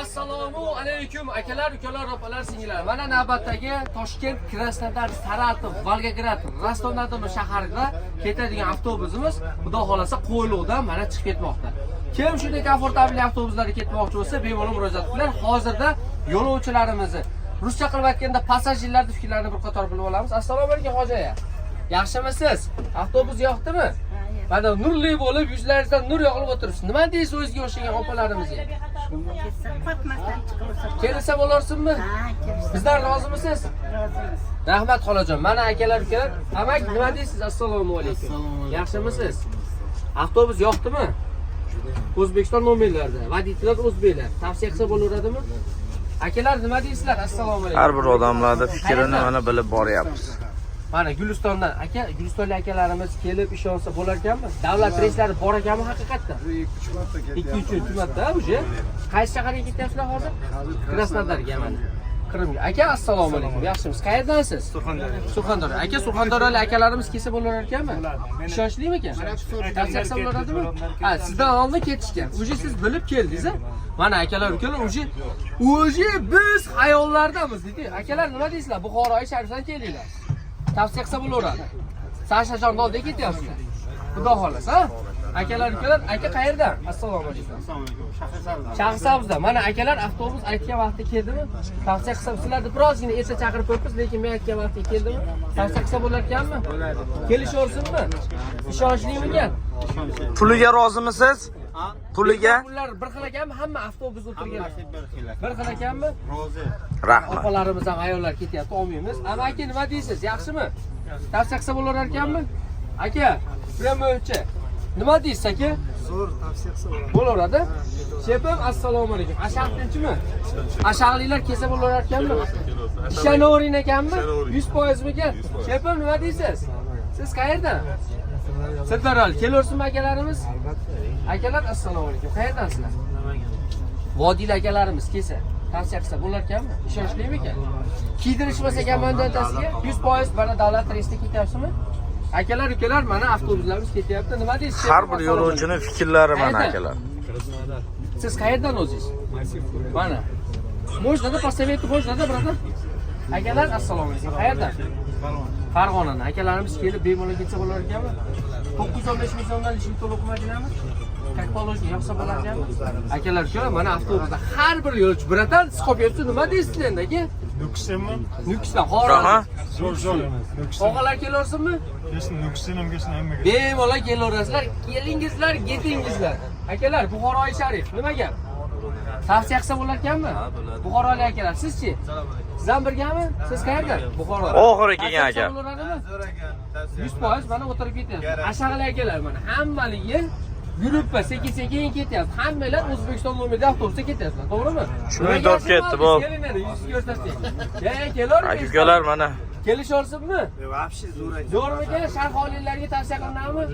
Assalomu alaykum akalar, ukalar, opalar, singillar. Mana navbatdagi Toshkent, Krasnodar, Saratov, Volgograd, Rostov-na-Don shaharida ketadigan avtobusimiz xudo xolasa Qo'yliqdan mana chiqib ketmoqda. Kim shunday komfortabl avtobuslarda ketmoqchi bo'lsa, bemalol murojaat qilinglar. Hozirda yo'lovchilarimizni ruscha qilib aytganda passajirlarning fikrlarini bir qator bilib olamiz. Assalomu alaykum hoji aka. Yaxshimisiz? Avtobus yoqdimi? Mana nurli bo'lib, yuzlaringizdan nur yog'ilib o'tiribsiz. Nima deysiz o'zingizga o'xshagan opalarimizga? Kelsa bo'larsinmi? Bizdan rozimisiz? Rahmat xolajon. Mana akalar, ukalar, amak nima deysiz? Assalomu alaykum. Yaxshimisiz? Avtobus yoqdimi? O'zbekiston nomerlarida. Vodiylar o'zbeklar. Tavsiya qilsa bo'laveradimi? Akalar nima deysizlar? Assalomu alaykum. Har bir odamlarning fikrini mana bilib boryapmiz. Mana Gulistondan aka, Gulistonlik akalarimiz kelib ishonsa bo'lar ekanmi? Davlat reyslari bor ekanmi haqiqatdan? 2-3 marta uje. Qaysi shaharga ketyapsizlar hozir? Krasnodarga mana. Qrimga. Aka assalomu alaykum. Yaxshimisiz? Qayerdansiz? Surxondaryo. Aka Surxondaryolik akalarimiz kelsa bo'lar ekanmi? Ishonchlimi ekan? Tavsiya qilsa bo'ladimi? Ha, sizdan oldin ketishgan. Uje siz bilib keldingiz a? Mana akalar, ukalar, uje biz hayollardamiz dedi. Akalar nima deysizlar? Buxoroy sharifdan keldinglar. Tavsiya qilsa bo'laveradi. Sashajon oldiga ketyapsizlar. Xudo xolasa, akalar, ukalar, aka qayerdan? Assalomu alaykum. Shahrisabzdan. Mana akalar avtobus aytgan vaqtda keldimi? Tavsiya qilsa sizlarni birozgina erta chaqirib qo'yibmiz, lekin men aytgan vaqtda keldimi? Tavsiya qilsa bo'lar ekanmi? Kelishaversinmi? Ishonchlimi ekan? Puliga rozimisiz? Puliga? Pullar bir xil ekanmi? Hamma avtobus o'tirgan. Bir xil ekanmi? Rozi. Rahmat. Opalarimiz ham ayollar ketyapti, olmaymiz. Ama aka nima deysiz? Yaxshimi? Tavsiya qilsa bo'lar ekanmi? Aka, premyochi. Nima deysiz aka? Zo'r tavsiya qilsa bo'laveradi. Shepim assalomu alaykum. Ashaqtinchimi? Ashaqliklar kelsa bo'lar ekanmi? Ishonavering ekanmi? 100% mikan? Shepim nima deysiz? Siz qayerdan? Sirdaryo. Kelursinmi akalarimiz? Akalar assalomu alaykum. Qayerdansizlar? Vodiyli akalarimiz kelsa tavsiya qilsa bo'lar ekanmi? Ishonchlimi ekan? Kiydirishmasa ekan mandatasiga 100% mana davlat reysida ketyapsizmi? Akalar, ukalar, mana avtobuslarimiz ketyapti. Nima deysiz? Har bir yo'lovchining fikrlari mana akalar. Siz qayerdan o'zingiz? Mana. Можно поставить, можно, brother. Akalar assalomu alaykum. Qayerdan? Farg'onadan. Akalarimiz kelib bemalol ketsa bo'lar ekanmi? 915 ming so'mdan ish to'liq majinami? Как положено, yoqsa bo'lar ekanmi? Akalar, ukalar, mana avtobusda har bir yo'lovchi biratan siqib yuribdi. Nima deysiz endi aka? Nukusdanmi? Nukusdan, Xorazm. Zo'r. Og'alar kelarsinmi? Kesin Nukusdan ham kelsin hammaga. Bemalol kelaverasizlar, kelingizlar, ketingizlar. Akalar, Buxoroy sharif, nima gap? Tavsiya qilsa bo'lar ekanmi? Buxorolik akalar, sizchi? Siz ham birgami? Siz qayerdan? Buxoro. Oxiri kelgan aka. Zo'r ekan. 100% mana o'tirib ketyapti. Ashaqali akalar mana hammaligi yuribpa sekin-sekin ketyapti. Hammalar O'zbekiston nomerida avtobusda ketyapti, to'g'rimi? Shuni deb ketdi bu. Yuz ko'rsating. Kelar. Akalar mana. Kelishaversinmi? Вообще zo'r ekan. Zo'rmikan? Sharxoliylarga tavsiya qilinadimi?